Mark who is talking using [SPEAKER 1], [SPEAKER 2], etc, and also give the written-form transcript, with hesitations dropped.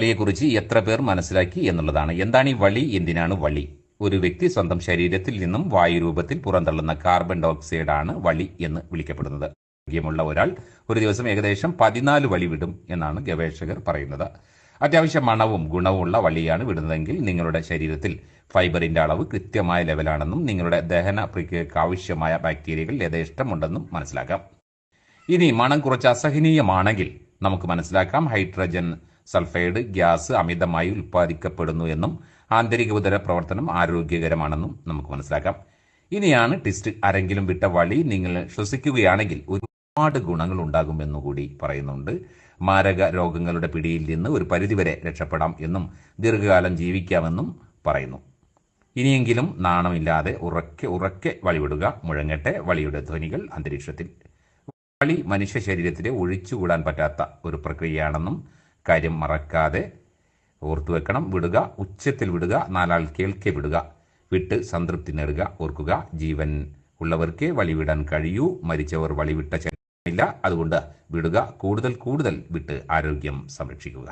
[SPEAKER 1] വളിയെക്കുറിച്ച് എത്ര പേർ മനസ്സിലാക്കി എന്നുള്ളതാണ്. എന്താണ് ഈ വളി? എന്തിനാണ് വളി? ഒരു വ്യക്തി സ്വന്തം ശരീരത്തിൽ നിന്നും വായുരൂപത്തിൽ പുറന്തള്ളുന്ന കാർബൺ ഡയോക്സൈഡ് ആണ് വളി എന്ന് വിളിക്കപ്പെടുന്നത്. ആരോഗ്യമുള്ള ഒരാൾ ഒരു ദിവസം ഏകദേശം 14 വളി വിടും എന്നാണ് ഗവേഷകർ പറയുന്നത്. അത്യാവശ്യം മണവും ഗുണവുമുള്ള വളിയാണ് വിടുന്നതെങ്കിൽ നിങ്ങളുടെ ശരീരത്തിൽ ഫൈബറിന്റെ അളവ് കൃത്യമായ ലെവലാണെന്നും നിങ്ങളുടെ ദഹന പ്രക്രിയയ്ക്ക് ആവശ്യമായ ബാക്ടീരിയകൾ യഥേഷ്ടമുണ്ടെന്നും മനസ്സിലാക്കാം. ഇനി മണം കുറച്ച് അസഹനീയമാണെങ്കിൽ നമുക്ക് മനസ്സിലാക്കാം ഹൈഡ്രജൻ സൾഫൈഡ് ഗ്യാസ് അമിതമായി ഉൽപ്പാദിക്കപ്പെടുന്നു എന്നും ആന്തരിക ഉദര പ്രവർത്തനം ആരോഗ്യകരമാണെന്നും നമുക്ക് മനസ്സിലാക്കാം. ഇനിയാണ് ടിസ്റ്റ്. ആരെങ്കിലും വിട്ട വളി നിങ്ങൾ ശ്വസിക്കുകയാണെങ്കിൽ ഒരുപാട് ഗുണങ്ങൾ ഉണ്ടാകുമെന്നുകൂടി പറയുന്നുണ്ട്. മാരക രോഗങ്ങളുടെ പിടിയിൽ നിന്ന് ഒരു പരിധിവരെ രക്ഷപ്പെടാം എന്നും ദീർഘകാലം ജീവിക്കാമെന്നും പറയുന്നു. ഇനിയെങ്കിലും നാണമില്ലാതെ ഉറക്കെ ഉറക്കെ വളിവിടുക. മുഴങ്ങട്ടെ വളിയുടെ ധ്വനികൾ അന്തരീക്ഷത്തിൽ. വളി മനുഷ്യ ശരീരത്തിലെ ഒഴിച്ചുകൂടാൻ പറ്റാത്ത ഒരു പ്രക്രിയയാണെന്നും കാര്യം മറക്കാതെ ഓർത്തുവെക്കണം. വിടുക, ഉച്ചത്തിൽ വിടുക, നാലാൾ കേൾക്കെ വിടുക. വിട്ട് സംതൃപ്തി നേടുക. ഓർക്കുക, ജീവൻ ഉള്ളവർക്കേ വളിവിടാൻ കഴിയൂ. മരിച്ചവർ വളിവിട്ട ചരിത്രമില്ല. അതുകൊണ്ട് വിടുക, കൂടുതൽ കൂടുതൽ വിട്ട് ആരോഗ്യം സംരക്ഷിക്കുക.